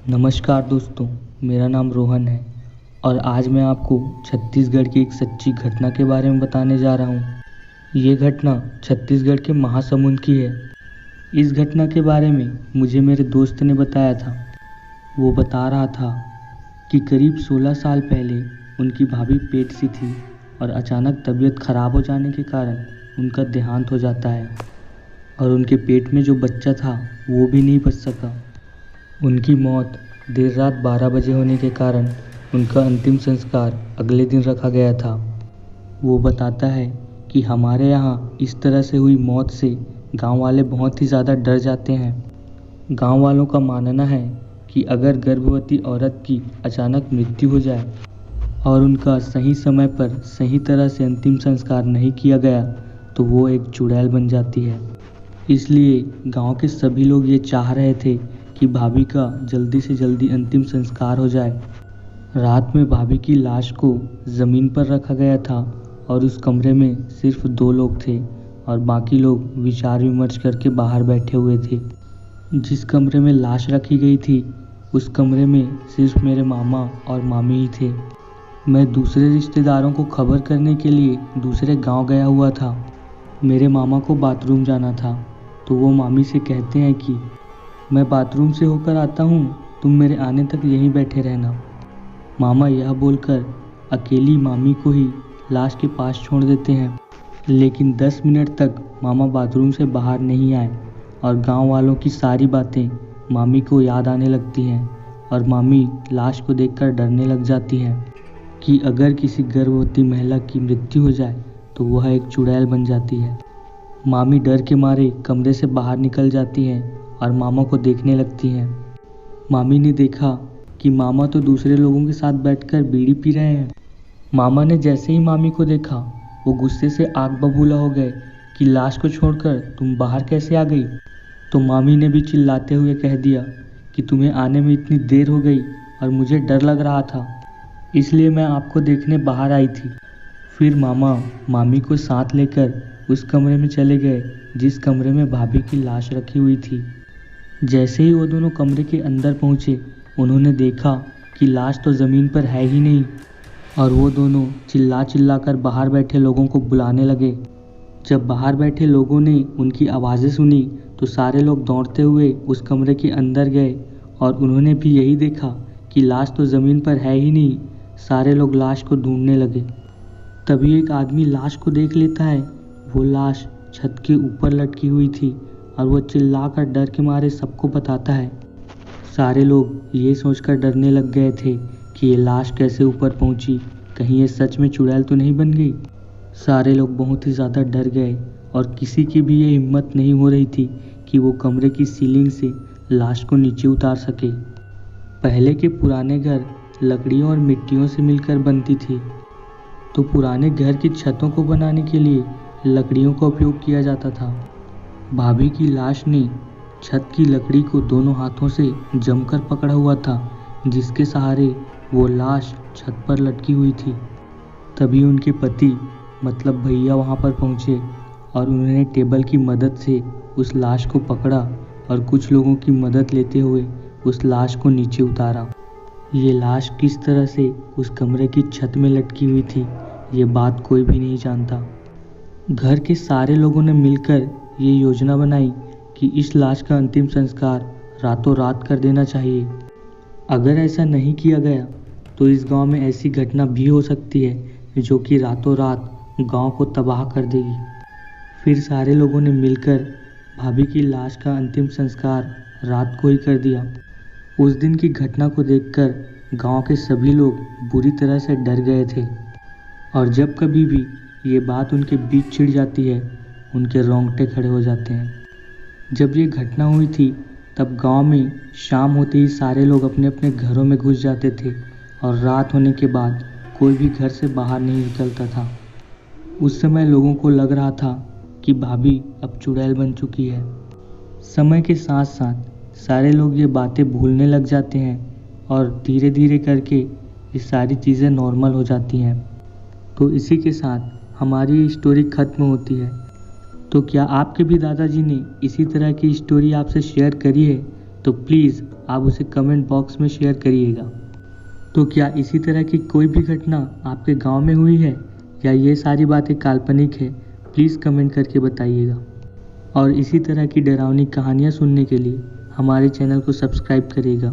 नमस्कार दोस्तों, मेरा नाम रोहन है और आज मैं आपको छत्तीसगढ़ की एक सच्ची घटना के बारे में बताने जा रहा हूँ। ये घटना छत्तीसगढ़ के महासमुंद की है। इस घटना के बारे में मुझे मेरे दोस्त ने बताया था। वो बता रहा था कि करीब 16 साल पहले उनकी भाभी पेट सी थी और अचानक तबीयत खराब हो जाने के कारण उनका देहांत हो जाता है और उनके पेट में जो बच्चा था वो भी नहीं बच सका। उनकी मौत देर रात 12 बजे होने के कारण उनका अंतिम संस्कार अगले दिन रखा गया था। वो बताता है कि हमारे यहाँ इस तरह से हुई मौत से गांव वाले बहुत ही ज़्यादा डर जाते हैं। गांव वालों का मानना है कि अगर गर्भवती औरत की अचानक मृत्यु हो जाए और उनका सही समय पर सही तरह से अंतिम संस्कार नहीं किया गया तो वो एक चुड़ैल बन जाती है। इसलिए गांव के सभी लोग ये चाह रहे थे कि भाभी का जल्दी से जल्दी अंतिम संस्कार हो जाए। रात में भाभी की लाश को ज़मीन पर रखा गया था और उस कमरे में सिर्फ 2 लोग थे और बाकी लोग विचार विमर्श करके बाहर बैठे हुए थे। जिस कमरे में लाश रखी गई थी उस कमरे में सिर्फ मेरे मामा और मामी ही थे। मैं दूसरे रिश्तेदारों को खबर करने के लिए दूसरे गांव गया हुआ था। मेरे मामा को बाथरूम जाना था तो वो मामी से कहते हैं कि मैं बाथरूम से होकर आता हूँ, तुम मेरे आने तक यहीं बैठे रहना। मामा यह बोलकर अकेली मामी को ही लाश के पास छोड़ देते हैं। लेकिन 10 मिनट तक मामा बाथरूम से बाहर नहीं आए और गांव वालों की सारी बातें मामी को याद आने लगती हैं और मामी लाश को देखकर डरने लग जाती हैं कि अगर किसी गर्भवती महिला की मृत्यु हो जाए तो वह एक चुड़ैल बन जाती है। मामी डर के मारे कमरे से बाहर निकल जाती हैं और मामा को देखने लगती हैं। मामी ने देखा कि मामा तो दूसरे लोगों के साथ बैठकर बीड़ी पी रहे हैं। मामा ने जैसे ही मामी को देखा वो गुस्से से आग बबूला हो गए कि लाश को छोड़कर तुम बाहर कैसे आ गई। तो मामी ने भी चिल्लाते हुए कह दिया कि तुम्हें आने में इतनी देर हो गई और मुझे डर लग रहा था, इसलिए मैं आपको देखने बाहर आई थी। फिर मामा मामी को साथ लेकर उस कमरे में चले गए जिस कमरे में भाभी की लाश रखी हुई थी। जैसे ही वो दोनों कमरे के अंदर पहुंचे उन्होंने देखा कि लाश तो ज़मीन पर है ही नहीं और वो दोनों चिल्ला चिल्ला कर बाहर बैठे लोगों को बुलाने लगे। जब बाहर बैठे लोगों ने उनकी आवाज़ें सुनी तो सारे लोग दौड़ते हुए उस कमरे के अंदर गए और उन्होंने भी यही देखा कि लाश तो ज़मीन पर है ही नहीं। सारे लोग लाश को ढूंढने लगे। तभी एक आदमी लाश को देख लेता है। वो लाश छत के ऊपर लटकी हुई थी और वो चिल्लाकर डर के मारे सबको बताता है। सारे लोग ये सोचकर डरने लग गए थे कि ये लाश कैसे ऊपर पहुंची, कहीं ये सच में चुड़ैल तो नहीं बन गई। सारे लोग बहुत ही ज़्यादा डर गए और किसी की भी ये हिम्मत नहीं हो रही थी कि वो कमरे की सीलिंग से लाश को नीचे उतार सके। पहले के पुराने घर लकड़ियों और मिट्टियों से मिलकर बनती थी, तो पुराने घर की छतों को बनाने के लिए लकड़ियों का उपयोग किया जाता था। भाभी की लाश ने छत की लकड़ी को दोनों हाथों से जमकर पकड़ा हुआ था, जिसके सहारे वो लाश छत पर लटकी हुई थी। तभी उनके पति मतलब भैया वहाँ पर पहुँचे और उन्होंने टेबल की मदद से उस लाश को पकड़ा और कुछ लोगों की मदद लेते हुए उस लाश को नीचे उतारा। ये लाश किस तरह से उस कमरे की छत में लटकी हुई थी ये बात कोई भी नहीं जानता। घर के सारे लोगों ने मिलकर ये योजना बनाई कि इस लाश का अंतिम संस्कार रातों रात कर देना चाहिए। अगर ऐसा नहीं किया गया तो इस गांव में ऐसी घटना भी हो सकती है जो कि रातों रात गांव को तबाह कर देगी। फिर सारे लोगों ने मिलकर भाभी की लाश का अंतिम संस्कार रात को ही कर दिया। उस दिन की घटना को देखकर गांव के सभी लोग बुरी तरह से डर गए थे और जब कभी भी ये बात उनके बीच छिड़ जाती है उनके रोंगटे खड़े हो जाते हैं। जब ये घटना हुई थी तब गांव में शाम होते ही सारे लोग अपने अपने घरों में घुस जाते थे और रात होने के बाद कोई भी घर से बाहर नहीं निकलता था। उस समय लोगों को लग रहा था कि भाभी अब चुड़ैल बन चुकी है। समय के साथ साथ सारे लोग ये बातें भूलने लग जाते हैं और धीरे धीरे करके ये सारी चीज़ें नॉर्मल हो जाती हैं। तो इसी के साथ हमारी स्टोरी ख़त्म होती है। तो क्या आपके भी दादाजी ने इसी तरह की स्टोरी आपसे शेयर करी है? तो प्लीज़ आप उसे कमेंट बॉक्स में शेयर करिएगा। तो क्या इसी तरह की कोई भी घटना आपके गांव में हुई है या ये सारी बातें काल्पनिक है? प्लीज़ कमेंट करके बताइएगा। और इसी तरह की डरावनी कहानियाँ सुनने के लिए हमारे चैनल को सब्सक्राइब करिएगा।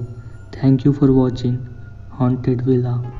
Thank you for watching haunted villa.